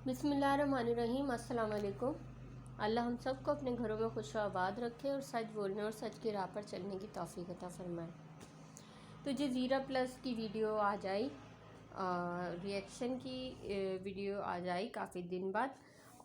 बिस्मिल्लाहिर्रहमानिर्रहीम। अस्सलाम वालेकुम। अल्लाह हम सबको अपने घरों में खुश आबाद रखे और सच बोलने और सच की राह पर चलने की तौफीक अता फरमाए। तो जज़ीरा प्लस की वीडियो आज आई, रिएक्शन की वीडियो आज आई काफ़ी दिन बाद।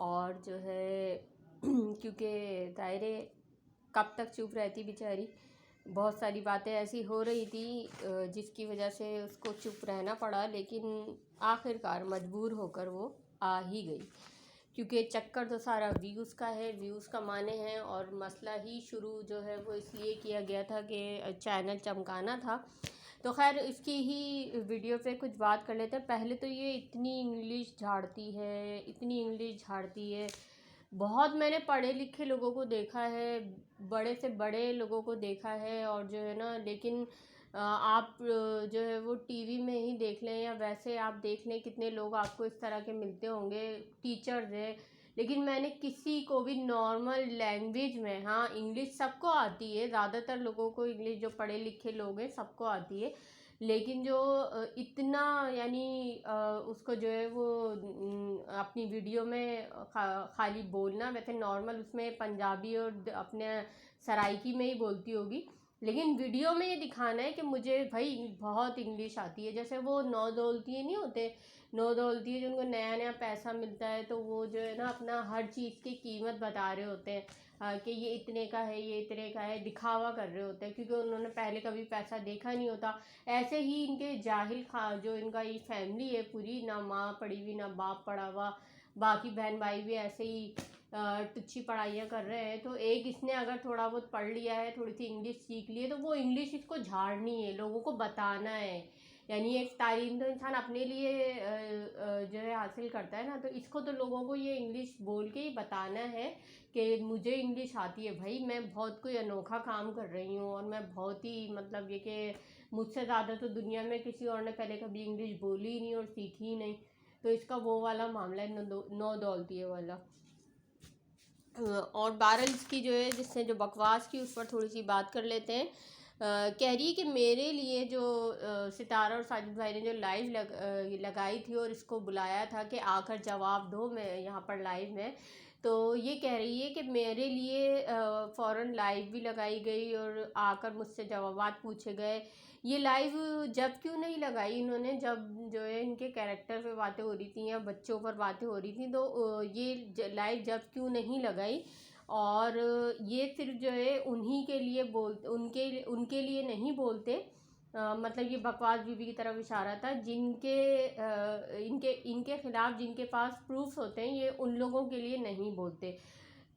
और जो है क्योंकि तायरे कब तक चुप रहती बेचारी, बहुत सारी बातें ऐसी हो रही थी जिसकी वजह से उसको चुप रहना पड़ा, लेकिन आखिरकार मजबूर होकर वो आ ही गई। क्योंकि चक्कर तो सारा व्यूज़ का है, व्यूज़ कमाने हैं। और मसला ही शुरू जो है वो इसलिए किया गया था कि चैनल चमकाना था। तो खैर इसकी ही वीडियो पे कुछ बात कर लेते हैं। पहले तो ये इतनी इंग्लिश झाड़ती है, इतनी इंग्लिश झाड़ती है। बहुत मैंने पढ़े लिखे लोगों को देखा है, बड़े से बड़े लोगों को देखा है, और जो है ना, लेकिन आप जो है वो टीवी में ही देख लें या वैसे आप देख लें, कितने लोग आपको इस तरह के मिलते होंगे, टीचर्स हैं। लेकिन मैंने किसी को भी नॉर्मल लैंग्वेज में, हाँ इंग्लिश सबको आती है, ज़्यादातर लोगों को इंग्लिश, जो पढ़े लिखे लोग हैं सबको आती है। लेकिन जो इतना यानी उसको जो है वो अपनी वीडियो में खाली बोलना, वैसे नॉर्मल उसमें पंजाबी और अपने सराइकी में ही बोलती होगी, लेकिन वीडियो में ये दिखाना है कि मुझे भाई बहुत इंग्लिश आती है। जैसे वो नौ दौलतिये नहीं होते, नौ दौलतिये जिनको नया नया पैसा मिलता है, तो वो जो है ना अपना हर चीज़ की कीमत बता रहे होते हैं कि ये इतने का है, ये इतने का है, दिखावा कर रहे होते हैं, क्योंकि उन्होंने पहले कभी पैसा देखा नहीं होता। ऐसे ही इनके जाहिल खा जो इनका ये फैमिली है पूरी, ना माँ पढ़ी हुई ना बाप पढ़ा हुआ, बाकी बहन भाई भी ऐसे ही टुच्छी पढ़ाइयाँ कर रहे हैं। तो एक इसने अगर थोड़ा बहुत पढ़ लिया है, थोड़ी सी इंग्लिश सीख ली है, तो वो इंग्लिश इसको झाड़नी है, लोगों को बताना है। यानी एक तालीम तो इंसान अपने लिए जो है हासिल करता है ना, तो इसको तो लोगों को ये इंग्लिश बोल के ही बताना है कि मुझे इंग्लिश आती है भाई, मैं बहुत कोई अनोखा काम कर रही हूँ, और मैं बहुत ही मतलब ये कि मुझसे ज़्यादा तो दुनिया में किसी और ने पहले कभी इंग्लिश बोली ही नहीं और सीखी ही नहीं। तो इसका वो वाला मामला है, नौ दौलतिये वाला। और बहरहाल इसकी जो है, जिसने जो बकवास की, उस पर थोड़ी सी बात कर लेते हैं। कह रही है कि मेरे लिए जो सितारा और साजिद भाई ने जो लाइव लगाई थी और इसको बुलाया था कि आकर जवाब दो मैं यहाँ पर लाइव में, तो ये कह रही है कि मेरे लिए फ़ौरन लाइव भी लगाई गई और आकर मुझसे जवाबात पूछे गए। ये लाइव जब क्यों नहीं लगाई इन्होंने, जब जो है इनके कैरेक्टर पे बातें हो रही थी या बच्चों पर बातें हो रही थी, तो ये लाइव जब क्यों नहीं लगाई। और ये सिर्फ जो है उन्हीं के लिए उनके लिए नहीं बोलते। मतलब ये बकवास बीबी की तरफ इशारा था, जिनके इनके खिलाफ जिनके पास प्रूफ्स होते हैं, ये उन लोगों के लिए नहीं बोलते।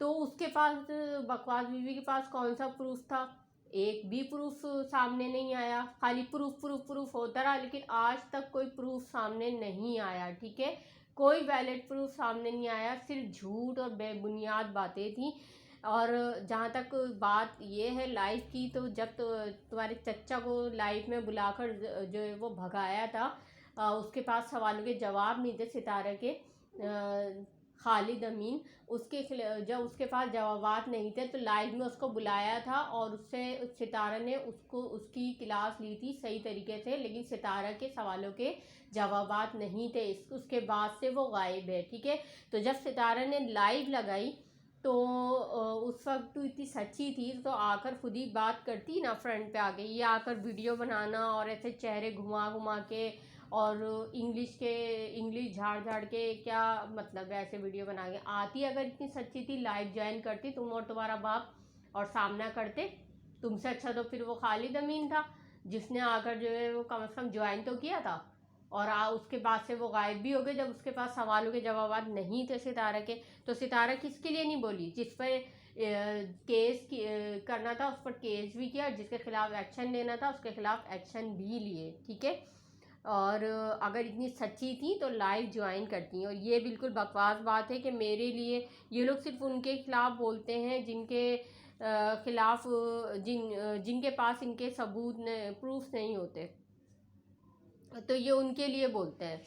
तो उसके पास, बकवास बीबी के पास कौन सा प्रूफ था? एक भी प्रूफ सामने नहीं आया, खाली प्रूफ प्रूफ प्रूफ होता रहा, लेकिन आज तक कोई प्रूफ सामने नहीं आया। ठीक है, कोई वैलिड प्रूफ सामने नहीं आया, सिर्फ झूठ और बेबुनियाद बातें थी। और जहाँ तक बात ये है लाइव की, तो जब तो तुम्हारे चचा को लाइव में बुलाकर जो है वो भगाया था, उसके पास सवालों के जवाब नहीं थे सितारा के, खालिद अमीन, जब उसके पास जवाबात नहीं थे, तो लाइव में उसको बुलाया था और उससे सितारा ने उसकी क्लास ली थी सही तरीके से, लेकिन सितारा के सवालों के जवाबात नहीं थे। उसके बाद से वो गायब है। ठीक है, तो जब सितारा ने लाइव लगाई, तो उस वक्त तो इतनी सच्ची थी, तो आकर खुद ही बात करती ना फ्रंट पे आके। ये आकर वीडियो बनाना और ऐसे चेहरे घुमा घुमा के और इंग्लिश झाड़ झाड़ के क्या मतलब है? ऐसे वीडियो बना के आती अगर इतनी सच्ची थी, लाइव ज्वाइन करती तुम और तुम्हारा बाप और सामना करते। तुमसे अच्छा तो फिर वो खालिद अमीन था, जिसने आकर जो है वो कम से कम ज्वाइन तो किया था। और उसके बाद से वो गायब भी हो गए जब उसके पास सवालों के जवाब नहीं थे सितारा के। तो सितारा किसके लिए नहीं बोली? जिस पर केस करना था उस पर केस भी किया, जिसके खिलाफ एक्शन लेना था उसके खिलाफ एक्शन भी लिए। ठीक है, और अगर इतनी सच्ची थी तो लाइव ज्वाइन करती हैं। और ये बिल्कुल बकवास बात है कि मेरे लिए, ये लोग सिर्फ उनके खिलाफ बोलते हैं जिनके खिलाफ जिनके पास इनके सबूत प्रूफ नहीं होते, तो ये उनके लिए बोलते हैं।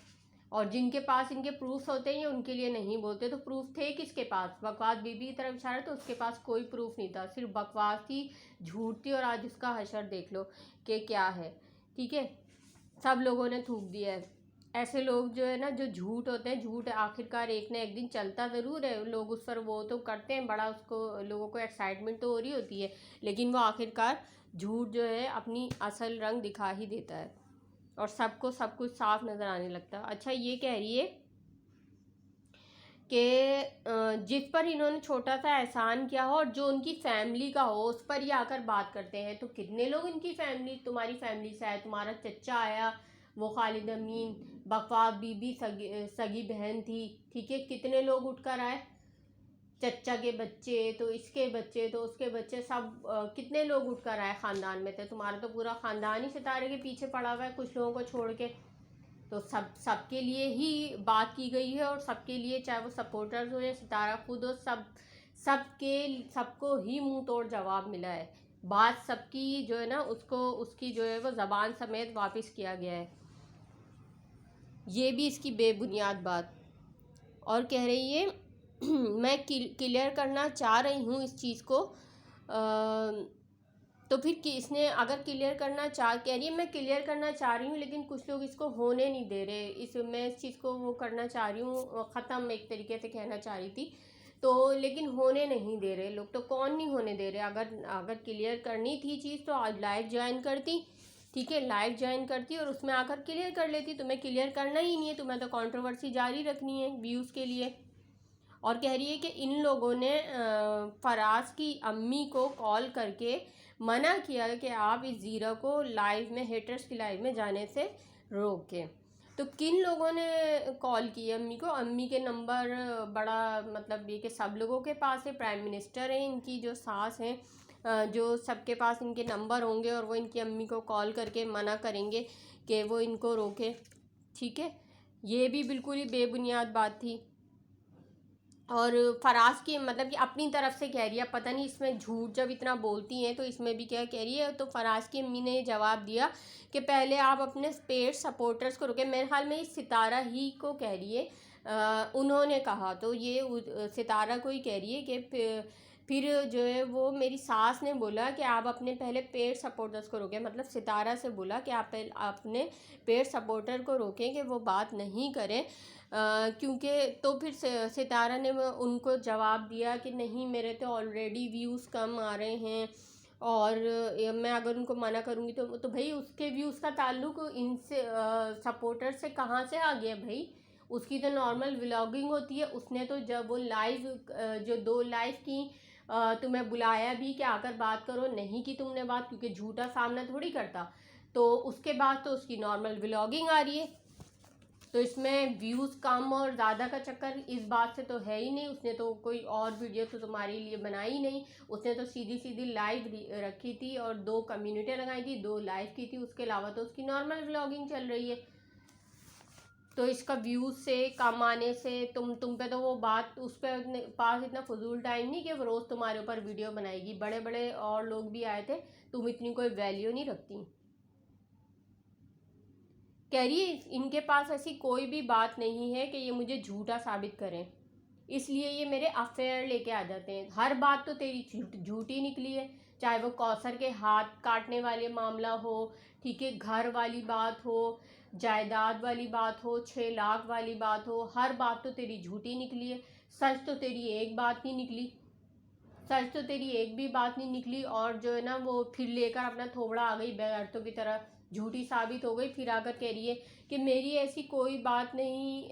और जिनके पास इनके प्रूफ होते हैं ये उनके लिए नहीं बोलते। तो प्रूफ थे किसके पास? बकवास बीबी की तरफ इशारा, तो उसके पास कोई प्रूफ नहीं था, सिर्फ बकवास थी, झूठ थी। और आज उसका हशर देख लो कि क्या है। ठीक है, सब लोगों ने थूक दिया है। ऐसे लोग जो है ना, जो झूठ होते हैं, झूठ आखिरकार एक ना एक दिन चलता ज़रूर है, लोग उस पर वो तो करते हैं बड़ा, उसको लोगों को एक्साइटमेंट तो हो रही होती है, लेकिन वो आखिरकार झूठ जो है अपनी असल रंग दिखा ही देता है और सबको सब कुछ साफ नज़र आने लगता है। अच्छा, ये कह रही है कि जिस पर इन्होंने छोटा सा एहसान किया हो और जो उनकी फैमिली का हो उस पर ही आकर बात करते हैं। तो कितने लोग इनकी फैमिली, तुम्हारी फैमिली से आए, तुम्हारा चचा आया वो खालिद अमीन, बकवास बीबी सगी बहन थी, ठीक है, कितने लोग उठकर आए, चचा के बच्चे तो इसके बच्चे तो उसके बच्चे सब कितने लोग उठकर आए ख़ानदान में थे। तुम्हारा तो पूरा ख़ानदान ही सितारे के पीछे पड़ा हुआ है कुछ लोगों को छोड़ के। तो सबके लिए ही बात की गई है और सबके लिए, चाहे वो सपोर्टर्स हो या सितारा खुद हो, सबको ही मुंह तोड़ जवाब मिला है। बात सबकी जो है ना, उसको उसकी जो है वो ज़बान समेत वापस किया गया है। ये भी इसकी बेबुनियाद बात। और कह रही है मैं क्लियर करना चाह रही हूँ इस चीज़ को। तो फिर कि इसने अगर क्लियर करना चाह, कह रही है मैं क्लियर करना चाह रही हूँ लेकिन कुछ लोग इसको होने नहीं दे रहे, मैं इस चीज़ को वो करना चाह रही हूँ ख़त्म, एक तरीके से कहना चाह रही थी तो, लेकिन होने नहीं दे रहे लोग। तो कौन नहीं होने दे रहे? अगर क्लियर करनी थी चीज़ तो आज लाइव ज्वाइन करती, ठीक है, लाइव ज्वाइन करती और उसमें आकर क्लियर कर लेती। तुम्हें क्लियर करना ही नहीं है, तुम्हें तो कंट्रोवर्सी जारी रखनी है व्यूज़ के लिए। और कह रही है कि इन लोगों ने फराज की अम्मी को कॉल करके मना किया कि आप इस ज़ीरा को लाइव में, हेटर्स की लाइव में जाने से रोकें। तो किन लोगों ने कॉल की अम्मी को? अम्मी के नंबर बड़ा मतलब ये कि सब लोगों के पास है, प्राइम मिनिस्टर हैं, इनकी जो सास हैं, जो सबके पास इनके नंबर होंगे और वो इनकी अम्मी को कॉल करके मना करेंगे कि वो इनको रोके, ठीक है। ये भी बिल्कुल ही बेबुनियाद बात थी। और फराज की मतलब कि अपनी तरफ से कह रही है, पता नहीं इसमें झूठ जब इतना बोलती हैं तो इसमें भी क्या कह रही है। तो फराज की अम्मी ने जवाब दिया कि पहले आप अपने पेड सपोर्टर्स को रोके। मेरे ख्याल में इस सितारा ही को कह रही है, उन्होंने कहा तो ये सितारा को ही कह रही है कि फिर जो है वो मेरी सास ने बोला कि आप अपने पहले पेड सपोर्टर्स को रोकें, मतलब सितारा से बोला कि आप अपने पेड सपोर्टर को रोकें कि वो बात नहीं करें, क्योंकि तो फिर सितारा ने उनको जवाब दिया कि नहीं, मेरे तो ऑलरेडी व्यूज़ कम आ रहे हैं और मैं अगर उनको मना करूँगी तो भाई उसके व्यूज़ का ताल्लुक इनसे सपोर्टर से कहाँ से आ गया भाई? उसकी तो नॉर्मल व्लॉगिंग होती है। उसने तो जब वो लाइव जो 2 लाइव की, तुम्हें बुलाया भी कि आकर बात करो, नहीं की तुमने बात क्योंकि झूठा सामना थोड़ी करता, तो उसके बाद तो उसकी नॉर्मल व्लॉगिंग आ रही है। तो इसमें व्यूज़ कम और ज़्यादा का चक्कर इस बात से तो है ही नहीं। उसने तो कोई और वीडियो तो तुम्हारे लिए बनाई नहीं, उसने तो सीधी सीधी लाइव रखी थी और 2 कम्युनिटी लगाई थी, 2 लाइव की थी, उसके अलावा तो उसकी नॉर्मल व्लॉगिंग चल रही है। तो इसका व्यूज़ से कम आने से तुम पे तो वो बात, उस पर पास इतना फजूल टाइम नहीं कि वो रोज़ तुम्हारे ऊपर वीडियो बनाएगी। बड़े बड़े और लोग भी आए थे, तुम इतनी कोई वैल्यू नहीं रखती। कह रही है इनके पास ऐसी कोई भी बात नहीं है कि ये मुझे झूठा साबित करें, इसलिए ये मेरे अफेयर लेके आ जाते हैं। हर बात तो तेरी झूठी निकली है, चाहे वो कौसर के हाथ काटने वाले मामला हो, ठीक है, घर वाली बात हो, जायदाद वाली बात हो, 6 लाख वाली बात हो, हर बात तो तेरी झूठी निकली है। सच तो तेरी एक बात नहीं निकली, सच तो तेरी एक भी बात नहीं निकली। और जो है ना वो फिर लेकर अपना थोबड़ा आ गई बेगैरतों की तरह, झूठी साबित हो गई। फिर आकर कह रही है कि मेरी ऐसी कोई बात नहीं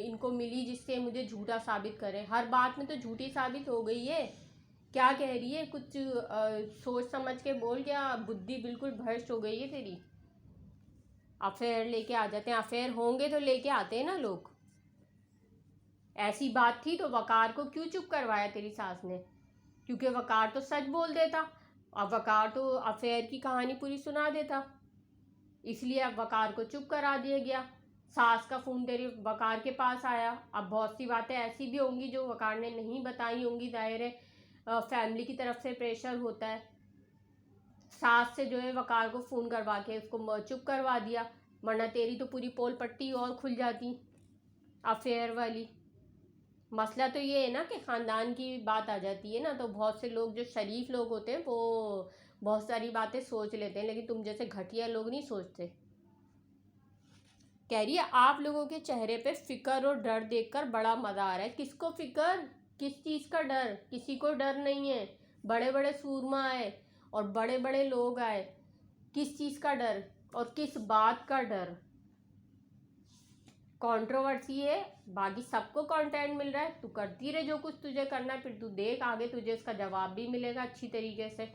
इनको मिली जिससे मुझे झूठा साबित करे। हर बात में तो झूठी साबित हो गई है। क्या कह रही है? कुछ सोच समझ के बोल, क्या बुद्धि बिल्कुल भ्रष्ट हो गई है तेरी? अफेयर लेके आ जाते हैं, अफेयर होंगे तो लेके आते हैं ना लोग। ऐसी बात थी तो वकार को क्यों चुप करवाया तेरी सास ने? क्योंकि वकार तो सच बोल देता, अब वकार तो अफेयर की कहानी पूरी सुना देता, इसलिए अब वकार को चुप करा दिया गया। सास का फ़ोन तेरे वकार के पास आया। अब बहुत सी बातें ऐसी भी होंगी जो वकार ने नहीं बताई होंगी, जाहिर है फैमिली की तरफ से प्रेशर होता है। सास से जो है वकार को फ़ोन करवा के उसको चुप करवा दिया, वरना तेरी तो पूरी पोल पट्टी और खुल जाती अफेयर वाली। मसला तो ये है ना कि ख़ानदान की बात आ जाती है ना, तो बहुत से लोग जो शरीफ लोग होते हैं वो बहुत सारी बातें सोच लेते हैं, लेकिन तुम जैसे घटिया लोग नहीं सोचते। कह रही है आप लोगों के चेहरे पे फिक्र और डर देखकर बड़ा मज़ा आ रहा है। किसको फिक्र, किस चीज़ का डर? किसी को डर नहीं है। बड़े बड़े सूरमा आए और बड़े बड़े लोग आए, किस चीज़ का डर और किस बात का डर? कंट्रोवर्सी है, बाकी सबको कंटेंट मिल रहा है, तू करती रहे जो कुछ तुझे करना है, फिर तू देख आगे तुझे इसका जवाब भी मिलेगा अच्छी तरीके से।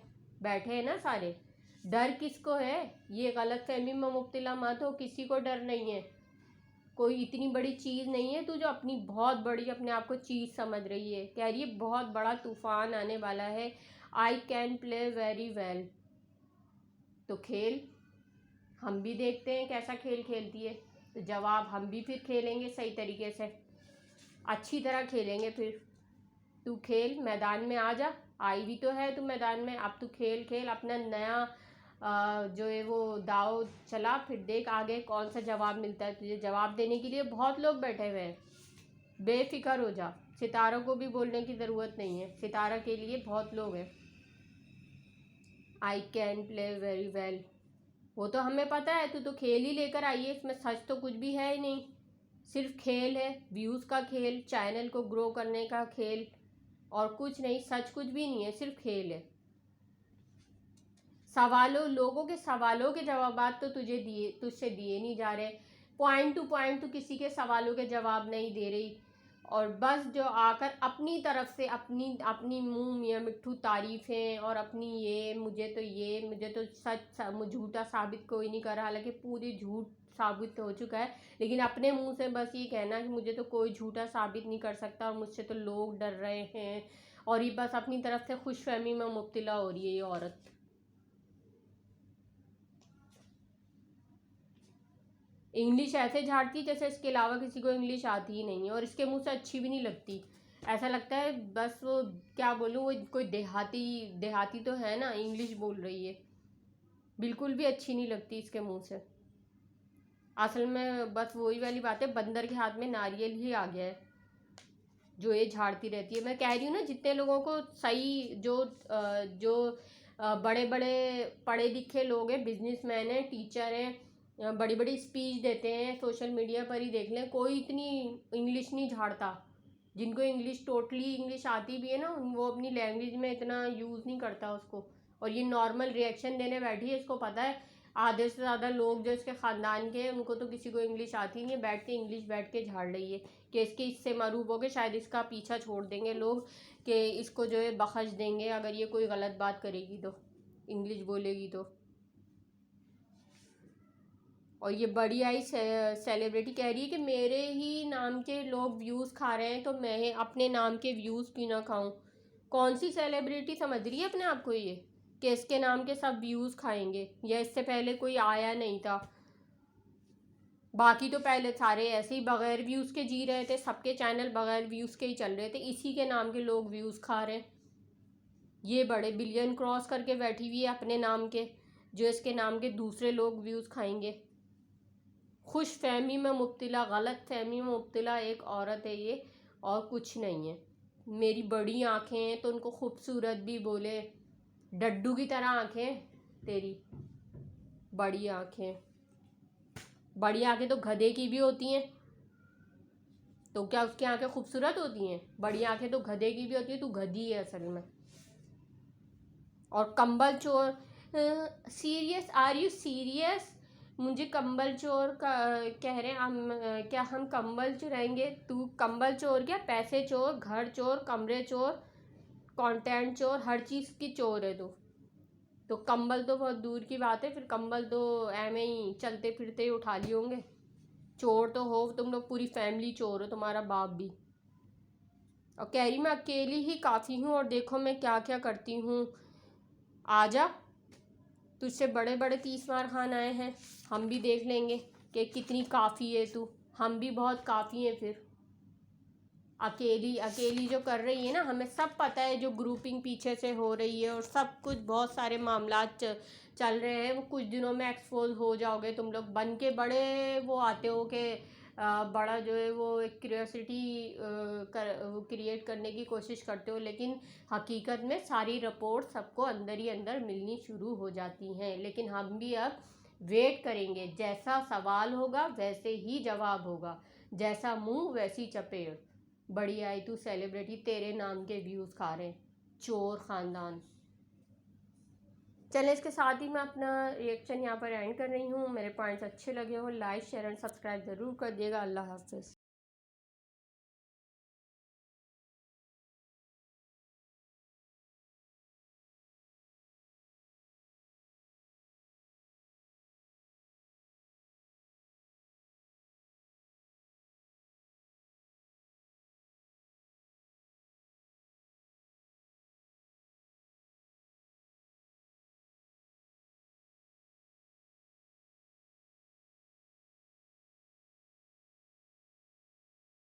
बैठे हैं ना सारे, डर किसको है? ये गलतफहमी में मुब्तला मत हो, किसी को डर नहीं है। कोई इतनी बड़ी चीज़ नहीं है तू जो अपनी बहुत बड़ी अपने आप को चीज़ समझ रही है। कह रही है बहुत बड़ा तूफान आने वाला है, I can play very well. तो खेल, हम भी देखते हैं कैसा खेल खेलती है। तो जवाब हम भी फिर खेलेंगे सही तरीके से, अच्छी तरह खेलेंगे। फिर तू खेल, मैदान में आ जा, आई भी तो है तू मैदान में। अब तू खेल खेल अपना नया जो है वो दाव चला, फिर देख आगे कौन सा जवाब मिलता है तुझे। जवाब देने के लिए बहुत लोग बैठे हुए हैं, बेफिक्र हो जा। सितारों को भी बोलने की ज़रूरत नहीं है, सितारा के लिए बहुत लोग हैं। I can play very well, वो तो हमें पता है, तू तो खेल ही लेकर आई है, इसमें सच तो कुछ भी है ही नहीं। सिर्फ खेल है, व्यूज़ का खेल, चैनल को ग्रो करने का खेल, और कुछ नहीं। सच कुछ भी नहीं है, सिर्फ खेल है। सवालों, लोगों के सवालों के जवाब तो तुझसे दिए नहीं जा रहे। पॉइंट टू पॉइंट तू किसी के सवालों के जवाब नहीं दे रही, और बस जो आकर अपनी तरफ से अपनी अपनी मुंह मियाँ मिट्ठू तारीफ़ें, और अपनी मुझे तो सच झूठा साबित कोई नहीं कर रहा, हालांकि पूरी झूठ साबित हो चुका है, लेकिन अपने मुंह से बस ये कहना कि मुझे तो कोई झूठा साबित नहीं कर सकता और मुझसे तो लोग डर रहे हैं, और ये बस अपनी तरफ से खुशफहमी में मुब्तला हो रही है ये औरत। इंग्लिश ऐसे झाड़ती जैसे इसके अलावा किसी को इंग्लिश आती ही नहीं है, और इसके मुंह से अच्छी भी नहीं लगती। ऐसा लगता है बस वो, क्या बोलूँ, वो कोई देहाती देहाती तो है ना, इंग्लिश बोल रही है। बिल्कुल भी अच्छी नहीं लगती इसके मुंह से। असल में बस वही वाली बात है, बंदर के हाथ में नारियल ही आ गया है जो ये झाड़ती रहती है। मैं कह रही हूँ ना, जितने लोगों को सही जो बड़े बड़े पढ़े लिखे लोग हैं, बिजनेसमैन हैं, टीचर हैं, बड़ी बड़ी स्पीच देते हैं, सोशल मीडिया पर ही देख लें, कोई इतनी इंग्लिश नहीं झाड़ता। जिनको इंग्लिश टोटली इंग्लिश आती भी है ना, वो अपनी लैंग्वेज में इतना यूज़ नहीं करता उसको, और ये नॉर्मल रिएक्शन देने बैठी है। इसको पता है आधे से ज़्यादा लोग जो इसके ख़ानदान के हैं, उनको तो किसी को इंग्लिश आती नहीं है, बैठ के झाड़ रही है कि इसके इससे मरूब हो के शायद इसका पीछा छोड़ देंगे लोग, कि इसको जो है बख्श देंगे अगर ये कोई गलत बात करेगी तो, इंग्लिश बोलेगी तो। और ये बड़ी आई सेलिब्रिटी कह रही है कि मेरे ही नाम के लोग व्यूज़ खा रहे हैं, तो मैं अपने नाम के व्यूज़ क्यों ना खाऊं। कौन सी सेलिब्रिटी समझ रही है अपने आप को ये, कि इसके नाम के सब व्यूज़ खाएंगे, या इससे पहले कोई आया नहीं था? बाकी तो पहले सारे ऐसे ही बगैर व्यूज़ के जी रहे थे, सबके चैनल बगैर व्यूज़ के ही चल रहे थे, इसी के नाम के लोग व्यूज़ खा रहे हैं। ये बड़े बिलियन क्रॉस करके बैठी हुई है अपने नाम के, जो इसके नाम के दूसरे लोग व्यूज़ खाएंगे। खुश फहमी में मुब्तला, गलत फहमी में मुब्तला एक औरत है ये, और कुछ नहीं है। मेरी बड़ी आँखें हैं तो उनको खूबसूरत भी बोले, डड्डू की तरह आँखें तेरी, बड़ी आँखें। बड़ी आँखें तो गधे की भी होती हैं, तो क्या उसकी आँखें खूबसूरत होती हैं? बड़ी आँखें तो गधे की भी होती है, तू गधी है असल में। और कंबल चोर, सीरियस, आर यू सीरियस? मुझे कंबल चोर का कह रहे हैं हम, क्या हम कंबल चुराएंगे? तू कंबल चोर क्या, पैसे चोर, घर चोर, कमरे चोर, कंटेंट चोर, हर चीज़ की चोर है तू। तो कंबल तो बहुत दूर की बात है, फिर कंबल तो ऐਵੇਂ ही चलते फिरते ही उठा लिए होंगे। चोर तो हो तुम लोग, पूरी फैमिली चोर हो, तुम्हारा बाप भी। और कह रही मैं अकेली ही काफ़ी हूँ, और देखो मैं क्या क्या करती हूँ। आजा, तुझसे बड़े बड़े 30 खान आए हैं, हम भी देख लेंगे कि कितनी काफ़ी है तू। हम भी बहुत काफ़ी हैं फिर। अकेली अकेली जो कर रही है ना, हमें सब पता है जो ग्रुपिंग पीछे से हो रही है, और सब कुछ बहुत सारे मामला चल रहे हैं। वो कुछ दिनों में एक्सपोज हो जाओगे तुम लोग, बन के बड़े वो आते हो कि बड़ा जो है वो एक क्यूरियोसिटी क्रिएट करने की कोशिश करते हो, लेकिन हकीकत में सारी रिपोर्ट सबको अंदर ही अंदर मिलनी शुरू हो जाती हैं। लेकिन हम भी अब वेट करेंगे, जैसा सवाल होगा वैसे ही जवाब होगा, जैसा मुंह वैसी चपेट। बड़ी आई तू सेलिब्रिटी, तेरे नाम के व्यूज़ खा रहे हैं चोर ख़ानदान। चले, इसके साथ ही मैं अपना रिएक्शन यहाँ पर एंड कर रही हूँ। मेरे पॉइंट्स अच्छे लगे हो लाइक शेयर एंड सब्सक्राइब ज़रूर कर दिएगा। अल्लाह हाफ़िज़।